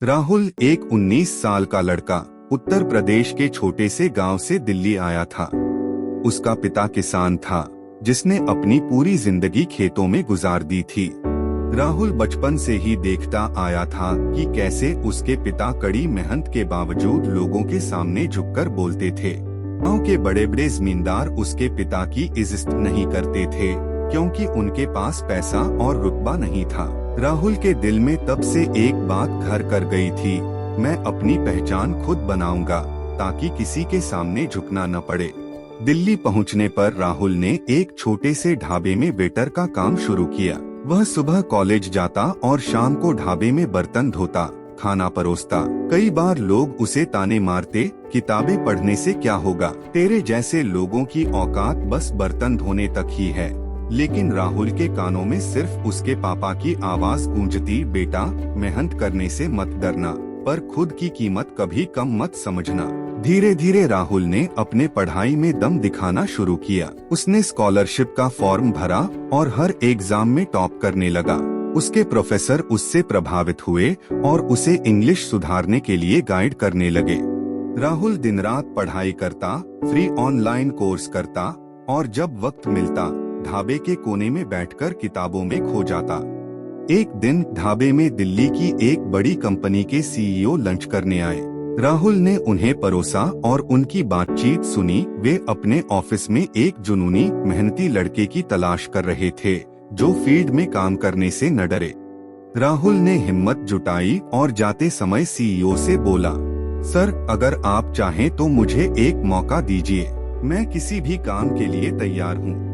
राहुल एक 19 साल का लड़का उत्तर प्रदेश के छोटे से गांव से दिल्ली आया था। उसका पिता किसान था जिसने अपनी पूरी जिंदगी खेतों में गुजार दी थी। राहुल बचपन से ही देखता आया था कि कैसे उसके पिता कड़ी मेहनत के बावजूद लोगों के सामने झुककर बोलते थे। गांव के बड़े बड़े जमींदार उसके पिता की इज्जत नहीं करते थे क्योंकि उनके पास पैसा और रुतबा नहीं था। राहुल के दिल में तब से एक बात घर कर गई थी, मैं अपनी पहचान खुद बनाऊंगा ताकि किसी के सामने झुकना न पड़े। दिल्ली पहुंचने पर राहुल ने एक छोटे से ढाबे में वेटर का काम शुरू किया। वह सुबह कॉलेज जाता और शाम को ढाबे में बर्तन धोता, खाना परोसता। कई बार लोग उसे ताने मारते, किताबें पढ़ने से क्या होगा, तेरे जैसे लोगों की औकात बस बर्तन धोने तक ही है। लेकिन राहुल के कानों में सिर्फ उसके पापा की आवाज गूंजती, बेटा मेहनत करने से मत डरना, पर खुद की कीमत कभी कम मत समझना। धीरे धीरे राहुल ने अपने पढ़ाई में दम दिखाना शुरू किया। उसने स्कॉलरशिप का फॉर्म भरा और हर एग्जाम में टॉप करने लगा। उसके प्रोफेसर उससे प्रभावित हुए और उसे इंग्लिश सुधारने के लिए गाइड करने लगे। राहुल दिन रात पढ़ाई करता, फ्री ऑनलाइन कोर्स करता और जब वक्त मिलता ढाबे के कोने में बैठकर किताबों में खो जाता। एक दिन ढाबे में दिल्ली की एक बड़ी कंपनी के सीईओ लंच करने आए। राहुल ने उन्हें परोसा और उनकी बातचीत सुनी। वे अपने ऑफिस में एक जुनूनी मेहनती लड़के की तलाश कर रहे थे जो फील्ड में काम करने से न डरे। राहुल ने हिम्मत जुटाई और जाते समय सीईओ से बोला, सर अगर आप चाहें तो मुझे एक मौका दीजिए, मैं किसी भी काम के लिए तैयार हूँ।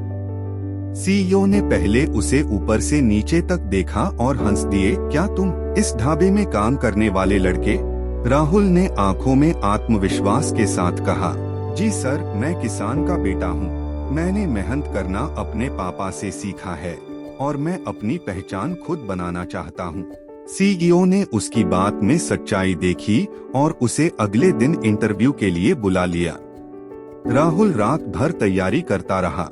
सीईओ ने पहले उसे ऊपर से नीचे तक देखा और हंस दिए, क्या तुम इस ढाबे में काम करने वाले लड़के? राहुल ने आंखों में आत्मविश्वास के साथ कहा, जी सर, मैं किसान का बेटा हूँ। मैंने मेहनत करना अपने पापा से सीखा है और मैं अपनी पहचान खुद बनाना चाहता हूँ। सीईओ ने उसकी बात में सच्चाई देखी और उसे अगले दिन इंटरव्यू के लिए बुला लिया। राहुल रात भर तैयारी करता रहा।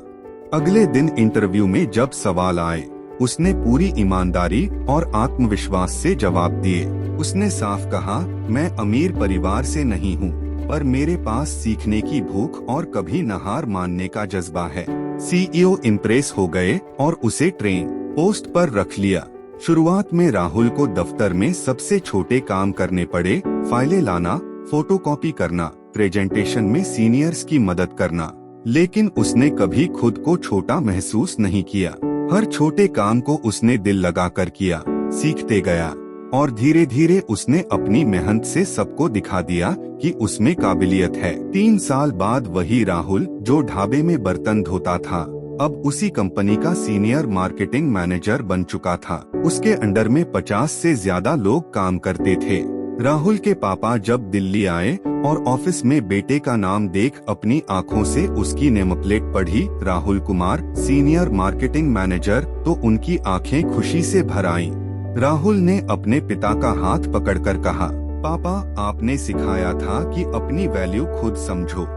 अगले दिन इंटरव्यू में जब सवाल आए, उसने पूरी ईमानदारी और आत्मविश्वास से जवाब दिए। उसने साफ कहा, मैं अमीर परिवार से नहीं हूँ, पर मेरे पास सीखने की भूख और कभी न हार मानने का जज्बा है। सीईओ इम्प्रेस हो गए और उसे ट्रेन पोस्ट पर रख लिया। शुरुआत में राहुल को दफ्तर में सबसे छोटे काम करने पड़े, फाइलें लाना, फोटोकॉपी करना, प्रेजेंटेशन में सीनियर्स की मदद करना। लेकिन उसने कभी खुद को छोटा महसूस नहीं किया। हर छोटे काम को उसने दिल लगाकर किया, सीखते गया और धीरे धीरे उसने अपनी मेहनत से सबको दिखा दिया कि उसमें काबिलियत है। 3 साल बाद वही राहुल जो ढाबे में बर्तन धोता था, अब उसी कंपनी का सीनियर मार्केटिंग मैनेजर बन चुका था। उसके अंडर में 50 से ज्यादा लोग काम करते थे। राहुल के पापा जब दिल्ली आए और ऑफिस में बेटे का नाम देख अपनी आंखों से उसकी नेम प्लेट पढ़ी, Rahul Kumar senior marketing manager, तो उनकी आंखें खुशी से भर आईं। राहुल ने अपने पिता का हाथ पकड़कर कहा, पापा आपने सिखाया था कि अपनी वैल्यू खुद समझो।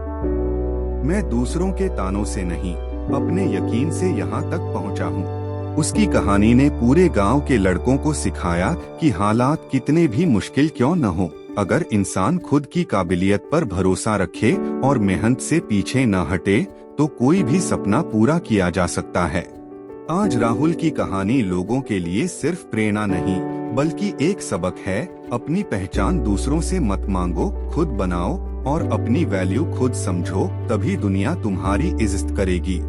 मैं दूसरों के तानों से नहीं, अपने यकीन से यहाँ तक पहुँचा हूँ। उसकी कहानी ने पूरे गांव के लड़कों को सिखाया कि हालात कितने भी मुश्किल क्यों न हो, अगर इंसान खुद की काबिलियत पर भरोसा रखे और मेहनत से पीछे न हटे तो कोई भी सपना पूरा किया जा सकता है। आज राहुल की कहानी लोगों के लिए सिर्फ प्रेरणा नहीं बल्कि एक सबक है। अपनी पहचान दूसरों से मत मांगो, खुद बनाओ और अपनी वैल्यू खुद समझो, तभी दुनिया तुम्हारी इज्जत करेगी।